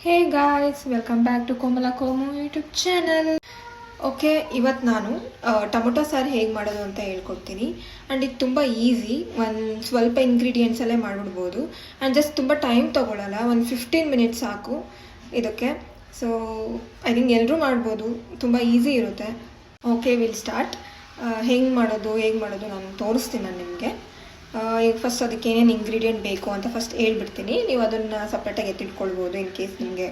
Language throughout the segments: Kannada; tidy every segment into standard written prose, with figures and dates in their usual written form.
Hey guys, welcome back to Komala Komu YouTube channel. Okay, ಇವತ್ತು ನಾನು ಟೊಮೊಟೊ ಸಾರು ಹೇಗೆ ಮಾಡೋದು ಅಂತ ಹೇಳ್ಕೊಡ್ತೀನಿ. ಆ್ಯಂಡ್ ಇದು ತುಂಬ ಈಸಿ, ಒಂದು ಸ್ವಲ್ಪ ಇಂಗ್ರೀಡಿಯೆಂಟ್ಸಲ್ಲೇ ಮಾಡಿಬಿಡ್ಬೋದು. ಆ್ಯಂಡ್ ಜಸ್ಟ್ ತುಂಬ ಟೈಮ್ ತೊಗೊಳ್ಳಲ್ಲ, ಒಂದು 15 ಮಿನಿಟ್ಸ್ ಸಾಕು ಇದಕ್ಕೆ. ಸೊ ಐ ಥಿಂಕ್ ಎಲ್ಲರೂ ಮಾಡ್ಬೋದು, ತುಂಬ ಈಸಿ ಇರುತ್ತೆ. Okay, will start. ಹೇಗೆ ಮಾಡೋದು ನಾನು ತೋರಿಸ್ತೀನಿ ನಿಮಗೆ. ಈಗ ಫಸ್ಟ್ ಅದಕ್ಕೆ ಏನೇನು ಇಂಗ್ರೀಡಿಯೆಂಟ್ ಬೇಕು ಅಂತ ಫಸ್ಟ್ ಹೇಳ್ಬಿಡ್ತೀನಿ. ನೀವು ಅದನ್ನು ಸಪ್ರೇಟಾಗಿ ಎತ್ತಿಟ್ಕೊಳ್ಬೋದು ಇನ್ ಕೇಸ್ ನಿಮಗೆ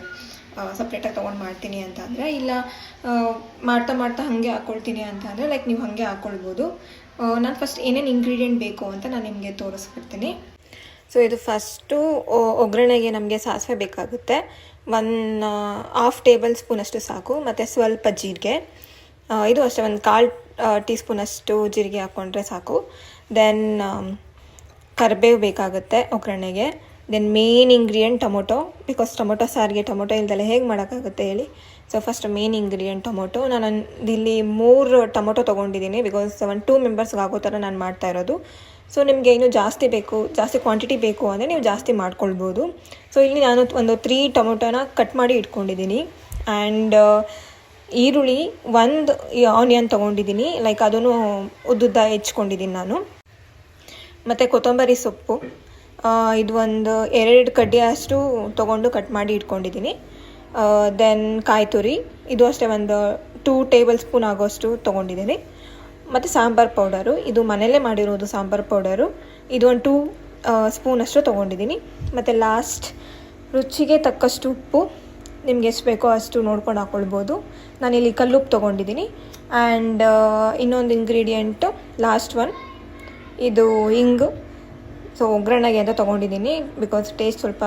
ಸಪ್ರೇಟಾಗಿ ತೊಗೊಂಡು ಮಾಡ್ತೀನಿ ಅಂತ ಅಂದರೆ. ಇಲ್ಲ ಮಾಡ್ತಾ ಹಾಗೆ ಹಾಕ್ಕೊಳ್ತೀನಿ ಅಂತ ಅಂದರೆ ಲೈಕ್ ನೀವು ಹಾಗೆ ಹಾಕ್ಕೊಳ್ಬೋದು. ನಾನು ಫಸ್ಟ್ ಏನೇನು ಇಂಗ್ರೀಡಿಯೆಂಟ್ ಬೇಕು ಅಂತ ನಾನು ನಿಮಗೆ ತೋರಿಸ್ಬಿಡ್ತೀನಿ. ಸೊ ಇದು ಫಸ್ಟು ಒಗ್ಗರಣೆಗೆ ನಮಗೆ ಸಾಸಿವೆ ಬೇಕಾಗುತ್ತೆ. 1/2 ಟೇಬಲ್ ಸ್ಪೂನಷ್ಟು ಸಾಕು. ಮತ್ತು ಸ್ವಲ್ಪ ಜೀರಿಗೆ, ಇದು ಅಷ್ಟೇ, ಒಂದು 1/4 ಟೀ ಸ್ಪೂನಷ್ಟು ಜೀರಿಗೆ ಹಾಕ್ಕೊಂಡ್ರೆ ಸಾಕು. ದೆನ್ ಕರಿಬೇವು ಬೇಕಾಗುತ್ತೆ ಒಗ್ಗರಣೆಗೆ. Then main ingredient tomato, because tomato ಸಾರಿಗೆ ಟೊಮೊಟೊ ಇಲ್ದಲೆ ಹೇಗೆ ಮಾಡೋಕ್ಕಾಗುತ್ತೆ ಹೇಳಿ. So first main ingredient tomato. ನಾನು ಇಲ್ಲಿ 3 ಟೊಮೊಟೊ ತೊಗೊಂಡಿದ್ದೀನಿ, ಬಿಕಾಸ್ 2 ಮೆಂಬರ್ಸ್ಗೆ ಆಗೋ ಥರ ನಾನು ಮಾಡ್ತಾ ಇರೋದು. ಸೊ ನಿಮಗೆ ಇನ್ನೂ ಜಾಸ್ತಿ ಕ್ವಾಂಟಿಟಿ ಬೇಕು ಅಂದರೆ ನೀವು ಜಾಸ್ತಿ ಮಾಡ್ಕೊಳ್ಬೋದು. ಸೊ ಇಲ್ಲಿ ನಾನು ಒಂದು 3 ಟೊಮೊಟೊನ ಕಟ್ ಮಾಡಿ ಇಟ್ಕೊಂಡಿದ್ದೀನಿ. ಆ್ಯಂಡ್ ಈರುಳ್ಳಿ 1 ಆನಿಯನ್ ತೊಗೊಂಡಿದ್ದೀನಿ, ಲೈಕ್ ಅದನ್ನು ಉದ್ದುದ್ದ ಹೆಚ್ಕೊಂಡಿದ್ದೀನಿ ನಾನು. ಮತ್ತು ಕೊತ್ತಂಬರಿ ಸೊಪ್ಪು, ಇದು ಒಂದು 2 ಕಡ್ಡಿ ಅಷ್ಟು ತೊಗೊಂಡು ಕಟ್ ಮಾಡಿ ಇಟ್ಕೊಂಡಿದ್ದೀನಿ. ದೆನ್ ಕಾಯಿ ತುರಿ, ಇದು ಅಷ್ಟೇ ಒಂದು 2 ಟೇಬಲ್ ಸ್ಪೂನ್ ಆಗೋಷ್ಟು ತೊಗೊಂಡಿದ್ದೀನಿ. ಮತ್ತು ಸಾಂಬಾರು ಪೌಡರು, ಇದು ಮನೆಯಲ್ಲೇ ಮಾಡಿರೋದು ಸಾಂಬಾರು ಪೌಡರು, ಇದು ಒಂದು 2 ಸ್ಪೂನಷ್ಟು ತೊಗೊಂಡಿದ್ದೀನಿ. ಮತ್ತು ಲಾಸ್ಟ್ ರುಚಿಗೆ ತಕ್ಕಷ್ಟು ಉಪ್ಪು, ನಿಮ್ಗೆ ಎಷ್ಟು ಬೇಕೋ ಅಷ್ಟು ನೋಡ್ಕೊಂಡು ಹಾಕ್ಕೊಳ್ಬೋದು. ನಾನಿಲ್ಲಿ ಕಲ್ಲುಪ್ಪು ತೊಗೊಂಡಿದ್ದೀನಿ. ಆ್ಯಂಡ್ ಇನ್ನೊಂದು ಇಂಗ್ರೀಡಿಯೆಂಟು ಲಾಸ್ಟ್ ಒನ್, ಇದು ಹಿಂಗು. ಸೊ ಒಗ್ಗರಣೆಗೆ ಅಂತ ತೊಗೊಂಡಿದ್ದೀನಿ, ಬಿಕಾಸ್ ಟೇಸ್ಟ್ ಸ್ವಲ್ಪ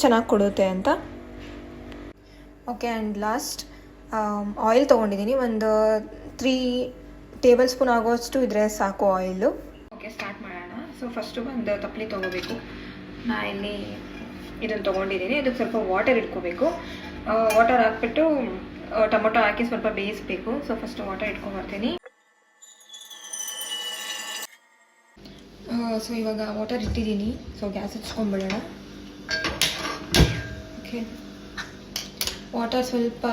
ಚೆನ್ನಾಗಿ ಕೊಡುತ್ತೆ ಅಂತ. ಓಕೆ, ಆ್ಯಂಡ್ ಲಾಸ್ಟ್ ಆಯಿಲ್ ತೊಗೊಂಡಿದ್ದೀನಿ, ಒಂದು 3 ಟೇಬಲ್ ಸ್ಪೂನ್ ಆಗೋಷ್ಟು ಇದ್ರೆ ಸಾಕು ಆಯಿಲು. ಓಕೆ, ಸ್ಟಾರ್ಟ್ ಮಾಡೋಣ. ಸೊ ಫಸ್ಟು ಒಂದು ತಪ್ಪಲಿ ತೊಗೋಬೇಕು. ನಾನು ಇಲ್ಲಿ ಇದನ್ನು ತೊಗೊಂಡಿದ್ದೀನಿ. ಇದಕ್ಕೆ ಸ್ವಲ್ಪ ವಾಟರ್ ಇಟ್ಕೋಬೇಕು. ವಾಟರ್ ಹಾಕ್ಬಿಟ್ಟು ಟೊಮೊಟೊ ಹಾಕಿ ಸ್ವಲ್ಪ ಬೇಯಿಸಬೇಕು. ಸೊ ಫಸ್ಟ್ ವಾಟರ್ ಇಟ್ಕೊಂಡ್ಬರ್ತೀನಿ. ಸೊ ಇವಾಗ ವಾಟರ್ ಇಟ್ಟಿದ್ದೀನಿ. ಸೊ ಗ್ಯಾಸ್ ಹಚ್ಕೊಂಡ್ಬಿಡೋಣ. ಓಕೆ, ವಾಟರ್ ಸ್ವಲ್ಪ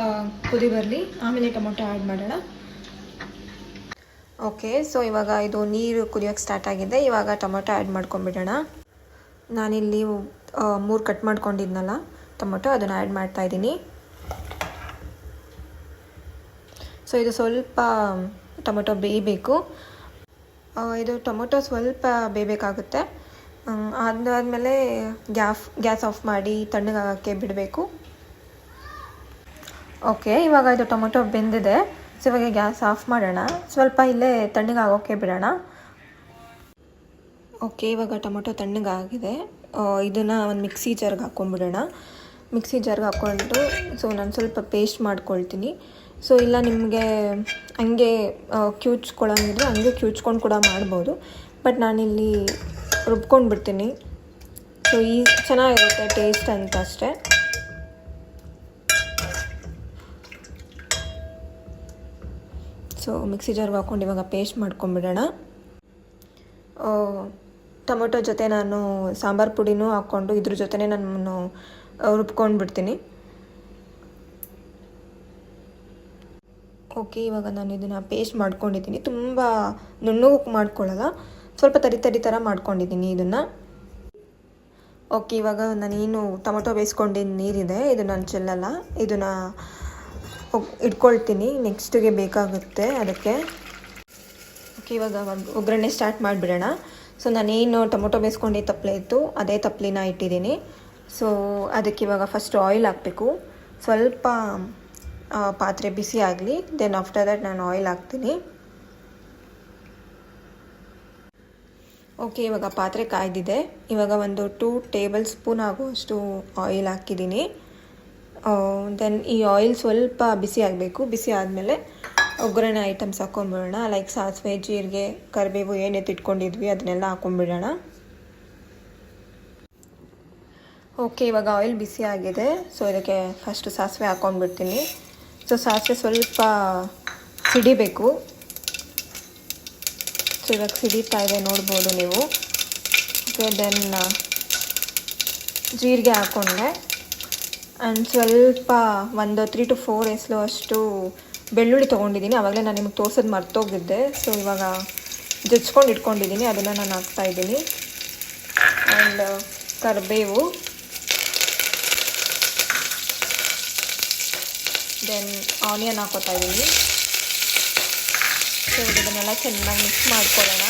ಕುದಿ ಬರಲಿ, ಆಮೇಲೆ ಟೊಮೊಟೊ ಆ್ಯಡ್ ಮಾಡೋಣ. ಓಕೆ, ಸೊ ಇವಾಗ ಇದು ನೀರು ಕುದಿಯೋಕ್ಕೆ ಸ್ಟಾರ್ಟ್ ಆಗಿದೆ. ಇವಾಗ ಟೊಮೊಟೊ ಆ್ಯಡ್ ಮಾಡ್ಕೊಂಡ್ಬಿಡೋಣ. ನಾನಿಲ್ಲಿ 3 ಕಟ್ ಮಾಡ್ಕೊಂಡಿದ್ನಲ್ಲ ಟೊಮೊಟೊ, ಅದನ್ನು ಆ್ಯಡ್ ಮಾಡ್ತಾಯಿದ್ದೀನಿ. ಸೊ ಇದು ಸ್ವಲ್ಪ ಟೊಮೊಟೊ ಬೇಯಬೇಕು. ಇದು ಟೊಮೊಟೊ ಸ್ವಲ್ಪ ಬೇಯಬೇಕಾಗುತ್ತೆ. ಅದಾದಮೇಲೆ ಗ್ಯಾಸ್ ಆಫ್ ಮಾಡಿ ತಣ್ಣಗಾಗೋಕ್ಕೆ ಬಿಡಬೇಕು. ಓಕೆ, ಇವಾಗ ಇದು ಟೊಮೊಟೊ ಬೆಂದಿದೆ. ಸೊ ಇವಾಗ ಗ್ಯಾಸ್ ಆಫ್ ಮಾಡೋಣ, ಸ್ವಲ್ಪ ಇಲ್ಲೇ ತಣ್ಣಗಾಗೋಕ್ಕೆ ಬಿಡೋಣ. ಓಕೆ, ಇವಾಗ ಟೊಮೊಟೊ ತಣ್ಣಗಾಗಿದೆ. ಇದನ್ನು ಒಂದು ಮಿಕ್ಸಿ ಜಾರ್ಗೆ ಹಾಕ್ಕೊಂಡ್ಬಿಡೋಣ. ಮಿಕ್ಸಿ ಜಾರ್ಗೆ ಹಾಕ್ಕೊಂಡು ಸೊ ನಾನು ಸ್ವಲ್ಪ ಪೇಸ್ಟ್ ಮಾಡ್ಕೊಳ್ತೀನಿ. ಸೊ ಇಲ್ಲ ನಿಮಗೆ ಹಂಗೆ ಕ್ಯೂಚ್ಕೊಳ್ಳೋಂಗಿದ್ರೆ ಹಂಗೆ ಕ್ಯೂಚ್ಕೊಂಡು ಕೂಡ ಮಾಡ್ಬೋದು, ಬಟ್ ನಾನಿಲ್ಲಿ ರುಬ್ಕೊಂಡು ಬಿಡ್ತೀನಿ. ಸೊ ಚೆನ್ನಾಗಿರುತ್ತೆ ಟೇಸ್ಟ್ ಅಂತ ಅಷ್ಟೇ. ಸೊ ಮಿಕ್ಸಿ ಜಾರ್ಗೆ ಹಾಕ್ಕೊಂಡು ಇವಾಗ ಪೇಸ್ಟ್ ಮಾಡ್ಕೊಂಬಿಡೋಣ. ಟೊಮೊಟೊ ಜೊತೆ ನಾನು ಸಾಂಬಾರು ಪುಡಿನೂ ಹಾಕ್ಕೊಂಡು ಇದ್ರ ಜೊತೆನೇ ನಾನು ರುಬ್ಕೊಂಡು ಬಿಡ್ತೀನಿ. ಓಕೆ, ಇವಾಗ ನಾನು ಇದನ್ನು ಪೇಸ್ಟ್ ಮಾಡ್ಕೊಂಡಿದ್ದೀನಿ. ತುಂಬ ನುಣ್ಣಗೂ ಮಾಡ್ಕೊಳ್ಳಲ್ಲ, ಸ್ವಲ್ಪ ತರಿ ಥರ ಮಾಡ್ಕೊಂಡಿದ್ದೀನಿ ಇದನ್ನು. ಓಕೆ, ಇವಾಗ ನಾನೇನು ಟೊಮೊಟೊ ಬೇಯಿಸ್ಕೊಂಡಿದ್ದು ನೀರಿದೆ, ಇದು ನಾನು ಚೆಲ್ಲಲ್ಲ, ಇದನ್ನು ಇಟ್ಕೊಳ್ತೀನಿ, ನೆಕ್ಸ್ಟಿಗೆ ಬೇಕಾಗುತ್ತೆ ಅದಕ್ಕೆ. ಓಕೆ, ಇವಾಗ ಒಗ್ಗರಣೆ ಸ್ಟಾರ್ಟ್ ಮಾಡಿಬಿಡೋಣ. ಸೊ ನಾನೇನು ಟೊಮೊಟೊ ಬೇಯಿಸ್ಕೊಂಡು ತಪ್ಪಲೆ ಇತ್ತು, ಅದೇ ತಪ್ಪಲಿನ ಇಟ್ಟಿದ್ದೀನಿ. ಸೊ ಅದಕ್ಕೆ ಇವಾಗ ಫಸ್ಟ್ ಆಯಿಲ್ ಹಾಕಬೇಕು. ಸ್ವಲ್ಪ ಪಾತ್ರೆ ಬಿಸಿ ಆಗಲಿ, ದೆನ್ ಆಫ್ಟರ್ ದ್ಯಾಟ್ ನಾನು ಆಯಿಲ್ ಹಾಕ್ತೀನಿ. ಓಕೆ, ಇವಾಗ ಪಾತ್ರೆ ಕಾಯ್ದಿದೆ. ಇವಾಗ ಒಂದು 2 ಟೇಬಲ್ ಸ್ಪೂನ್ ಆಗುವಷ್ಟು ಆಯಿಲ್ ಹಾಕಿದ್ದೀನಿ. ದೆನ್ ಈ ಆಯಿಲ್ ಸ್ವಲ್ಪ ಬಿಸಿ ಆಗಬೇಕು. ಬಿಸಿ ಆದಮೇಲೆ ಒಗ್ಗರಣೆ ಐಟಮ್ಸ್ ಹಾಕ್ಕೊಂಬಿಡೋಣ. ಲೈಕ್ ಸಾಸಿವೆ, ಜೀರಿಗೆ, ಕರಿಬೇವು ಏನು ಎತ್ತಿಟ್ಕೊಂಡಿದ್ವಿ ಅದನ್ನೆಲ್ಲ ಹಾಕ್ಕೊಂಬಿಡೋಣ. ಓಕೆ, ಇವಾಗ ಆಯಿಲ್ ಬಿಸಿ ಆಗಿದೆ. ಸೊ ಇದಕ್ಕೆ ಫಸ್ಟು ಸಾಸಿವೆ ಹಾಕ್ಕೊಂಡ್ಬಿಡ್ತೀನಿ. ಸೊ ಸಾಸಿವೆ ಸ್ವಲ್ಪ ಸಿಡಿಬೇಕು. ಸೊ ಇವಾಗ ಸಿಡಿತಾ ಇದೆ ನೋಡ್ಬೋದು ನೀವು. ಓಕೆ, ದೆನ್ ಜೀರಿಗೆ ಹಾಕ್ಕೊಂಡೆ. ಆ್ಯಂಡ್ ಸ್ವಲ್ಪ ಒಂದು 3 to 4 ಎಸ್ಲು ಅಷ್ಟು ಬೆಳ್ಳುಳ್ಳಿ ತೊಗೊಂಡಿದ್ದೀನಿ. ಆವಾಗಲೇ ನಾನು ನಿಮಗೆ ತೋರ್ಸೋದು ಮರ್ತೋಗಿದ್ದೆ. ಸೊ ಇವಾಗ ಜಜ್ಕೊಂಡು ಇಟ್ಕೊಂಡಿದ್ದೀನಿ, ಅದನ್ನು ನಾನು ಹಾಕ್ತಾಯಿದ್ದೀನಿ. ಆ್ಯಂಡ್ ಕರಿಬೇವು, ದೆನ್ ಆನಿಯನ್ ಹಾಕೋತಾ ಇದ್ದೀನಿ. ಸೊ ಇದನ್ನೆಲ್ಲ ಚೆನ್ನಾಗಿ ಮಿಕ್ಸ್ ಮಾಡ್ಕೊಳ್ಳೋಣ.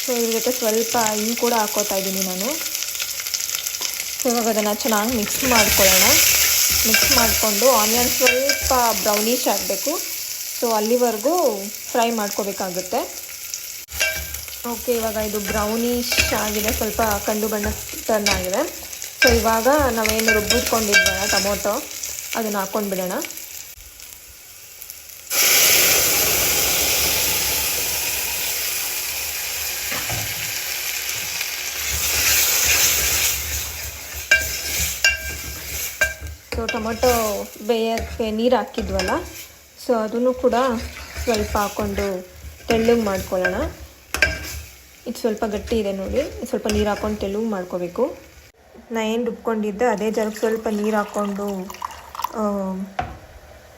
ಸೊ ಇದ್ರ ಜೊತೆ ಸ್ವಲ್ಪ ಹಿಂಗೆ ಕೂಡ ಹಾಕೋತಾ ಇದ್ದೀನಿ ನಾನು. ಸೊ ಇವಾಗ ಅದನ್ನು ಚೆನ್ನಾಗಿ ಮಿಕ್ಸ್ ಮಾಡ್ಕೊಳ್ಳೋಣ. ಮಿಕ್ಸ್ ಮಾಡಿಕೊಂಡು ಆನಿಯನ್ ಸ್ವಲ್ಪ ಬ್ರೌನಿಶ್ ಆಗಬೇಕು. ಸೊ ಅಲ್ಲಿವರೆಗೂ ಫ್ರೈ ಮಾಡ್ಕೋಬೇಕಾಗುತ್ತೆ. ಓಕೆ, ಇವಾಗ ಇದು ಬ್ರೌನಿಶ್ ಆಗಿದೆ, ಸ್ವಲ್ಪ ಕಂದು ಬಣ್ಣ ಟರ್ನ್ ಆಗಿದೆ. ಸೊ ಇವಾಗ ನಾವೇನು ರುಬ್ಬಿಟ್ಕೊಂಡಿದ್ವಲ್ಲ ಟೊಮೊಟೊ, ಅದನ್ನು ಹಾಕ್ಕೊಂಡು ಬಿಡೋಣ. ಸೊ ಟೊಮೊಟೊ ಬೇಯೋಕ್ಕೆ ನೀರು ಹಾಕಿದ್ವಲ್ಲ, ಸೊ ಅದನ್ನು ಕೂಡ ಸ್ವಲ್ಪ ಹಾಕ್ಕೊಂಡು ತೆಳ್ಳಗೆ ಮಾಡ್ಕೊಳ್ಳೋಣ. ಇದು ಸ್ವಲ್ಪ ಗಟ್ಟಿ ಇದೆ ನೋಡಿ, ಸ್ವಲ್ಪ ನೀರು ಹಾಕ್ಕೊಂಡು ತೆಳ್ಳಗೆ ಮಾಡ್ಕೋಬೇಕು. ನಾನು ಏನು ರುಬ್ಕೊಂಡಿದ್ದೆ ಅದೇ ಜಾಗಕ್ಕೆ ಸ್ವಲ್ಪ ನೀರು ಹಾಕ್ಕೊಂಡು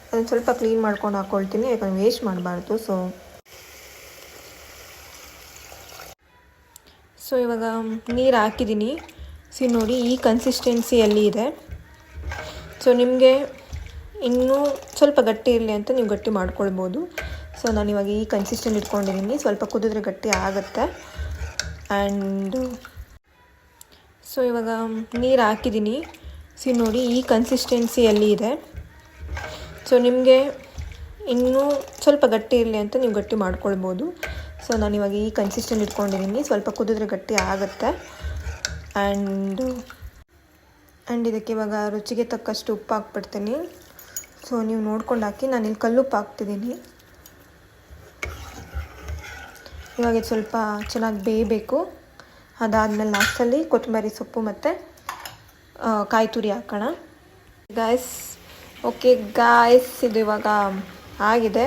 ಅದನ್ನು ಸ್ವಲ್ಪ ಕ್ಲೀನ್ ಮಾಡ್ಕೊಂಡು ಹಾಕ್ಕೊಳ್ತೀನಿ, ಯಾಕಂದ್ರೆ ವೇಸ್ಟ್ ಮಾಡಬಾರ್ದು. ಸೊ ಇವಾಗ ನೀರು ಹಾಕಿದ್ದೀನಿ. ಸೊ ನೋಡಿ ಈ ಕನ್ಸಿಸ್ಟೆನ್ಸಿಯಲ್ಲಿ ಇದೆ. ಸೊ ನಿಮಗೆ ಇನ್ನೂ ಸ್ವಲ್ಪ ಗಟ್ಟಿ ಇರಲಿ ಅಂತ ನೀವು ಗಟ್ಟಿ ಮಾಡ್ಕೊಳ್ಬೋದು. ಸೊ ನಾನು ಇವಾಗ ಈ ಕನ್ಸಿಸ್ಟೆನ್ಸಿ ಇಟ್ಕೊಂಡಿದ್ದೀನಿ. ಸ್ವಲ್ಪ ಕುದಿದ್ರೆ ಗಟ್ಟಿ ಆಗುತ್ತೆ. ಆ್ಯಂಡ್ ಸೊ ಇವಾಗ ನೀರು ಹಾಕಿದ್ದೀನಿ. ಸೊ ನೋಡಿ ಈ ಕನ್ಸಿಸ್ಟೆನ್ಸಿಯಲ್ಲಿ ಇದೆ. ಸೊ ನಿಮಗೆ ಇನ್ನೂ ಸ್ವಲ್ಪ ಗಟ್ಟಿ ಇರಲಿ ಅಂತ ನೀವು ಗಟ್ಟಿ ಮಾಡ್ಕೊಳ್ಬೋದು. ಸೊ ನಾನು ಇವಾಗ ಈ ಕನ್ಸಿಸ್ಟೆನ್ಸಿ ಇಟ್ಕೊಂಡಿದ್ದೀನಿ. ಸ್ವಲ್ಪ ಕುದಿದ್ರೆ ಗಟ್ಟಿ ಆಗುತ್ತೆ. ಆ್ಯಂಡ್ ಇದಕ್ಕೆ ಇವಾಗ ರುಚಿಗೆ ತಕ್ಕಷ್ಟು ಉಪ್ಪು ಹಾಕ್ಬಿಡ್ತೀನಿ. ಸೊ ನೀವು ನೋಡ್ಕೊಂಡು ಹಾಕಿ. ನಾನಿಲ್ಲಿ ಕಲ್ಲುಪ್ಪು ಹಾಕ್ತಿದ್ದೀನಿ. ಇವಾಗ ಇದು ಸ್ವಲ್ಪ ಚೆನ್ನಾಗಿ ಬೇಯಬೇಕು. ಅದಾದಮೇಲೆ ಲಾಸ್ಟಲ್ಲಿ ಕೊತ್ತಂಬರಿ ಸೊಪ್ಪು ಮತ್ತು ಕಾಯಿ ತುರಿ ಹಾಕೋಣ. ಗಾಯ್ಸ್, ಓಕೆ ಗಾಯ್ಸ್, ಇದು ಇವಾಗ ಆಗಿದೆ.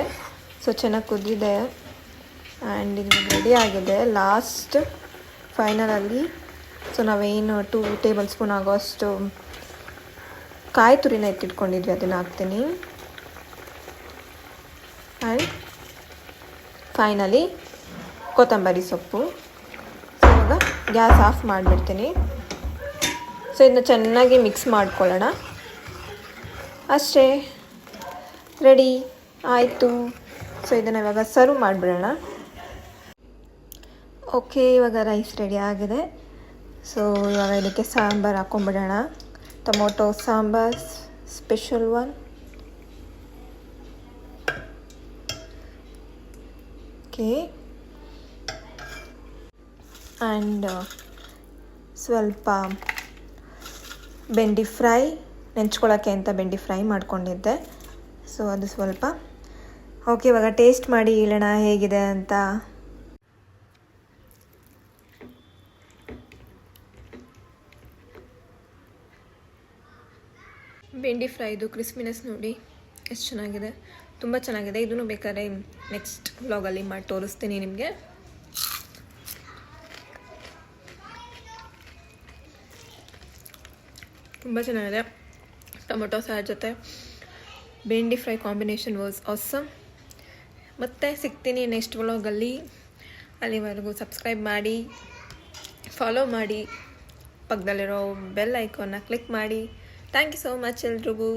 ಸೊ ಚೆನ್ನಾಗಿ ಕುದಿದೆ ಆ್ಯಂಡ್ ಇದು ರೆಡಿ ಆಗಿದೆ. ಲಾಸ್ಟ್ ಫೈನಲಲ್ಲಿ ಸೊ ನಾವೇನು 2 ಟೇಬಲ್ ಸ್ಪೂನ್ ಆಗೋಷ್ಟು ಕಾಯಿ ತುರಿನ ಎತ್ತಿಟ್ಕೊಂಡಿದ್ವಿ, ಅದನ್ನು ಹಾಕ್ತೀನಿ. ಆ್ಯಂಡ್ ಫೈನಲಿ ಕೊತ್ತಂಬರಿ ಸೊಪ್ಪು. ಸೊ ಇವಾಗ ಗ್ಯಾಸ್ ಆಫ್ ಮಾಡಿಬಿಡ್ತೀನಿ. ಸೊ ಇದನ್ನ ಚೆನ್ನಾಗಿ ಮಿಕ್ಸ್ ಮಾಡ್ಕೊಳ್ಳೋಣ. ಅಷ್ಟೇ, ರೆಡಿ ಆಯಿತು. ಸೊ ಇದನ್ನು ಇವಾಗ ಸರ್ವ್ ಮಾಡಿಬಿಡೋಣ. ಓಕೆ, ಇವಾಗ ರೈಸ್ ರೆಡಿ ಆಗಿದೆ. ಸೊ ಇವಾಗ ಇದಕ್ಕೆ ಸಾಂಬಾರು ಹಾಕ್ಕೊಂಬಿಡೋಣ. Tomato sambar special one. Okay, and ಸ್ವಲ್ಪ ಬೆಂಡಿ ಫ್ರೈ, ನೆಂಚ್ಕೊಳ್ಳೋಕ್ಕೆ ಅಂತ ಬೆಂಡಿ ಫ್ರೈ ಮಾಡ್ಕೊಂಡಿದ್ದೆ. ಸೊ ಅದು ಸ್ವಲ್ಪ. ಓಕೆ, ಇವಾಗ ಟೇಸ್ಟ್ ಮಾಡಿ ಹೇಳೋಣ ಹೇಗಿದೆ ಅಂತ. ಬೆಂಡಿ ಫ್ರೈದು ಕ್ರಿಸ್ಪಿನೆಸ್ ನೋಡಿ ಎಷ್ಟು ಚೆನ್ನಾಗಿದೆ, ತುಂಬ ಚೆನ್ನಾಗಿದೆ. ಇದನ್ನು ಬೇಕಾದ್ರೆ ನೆಕ್ಸ್ಟ್ ವ್ಲಾಗಲ್ಲಿ ಮಾಡಿ ತೋರಿಸ್ತೀನಿ ನಿಮಗೆ. ತುಂಬ ಚೆನ್ನಾಗಿದೆ. ಟೊಮೊಟೊ ಸಾರು ಜೊತೆ ಬೆಂಡಿ ಫ್ರೈ ಕಾಂಬಿನೇಷನ್ ವಾಸ್ ಆಸಮ್. ಮತ್ತೆ ಸಿಗ್ತೀನಿ ನೆಕ್ಸ್ಟ್ ವ್ಲಾಗಲ್ಲಿ. ಅಲ್ಲಿವರೆಗೂ ಸಬ್ಸ್ಕ್ರೈಬ್ ಮಾಡಿ, ಫಾಲೋ ಮಾಡಿ, ಪಕ್ಕದಲ್ಲಿರೋ ಬೆಲ್ ಐಕಾನ್ನ ಕ್ಲಿಕ್ ಮಾಡಿ. ಥ್ಯಾಂಕ್ ಯು ಸೋ ಮಚ್ ಎಲ್ರಿಗೂ.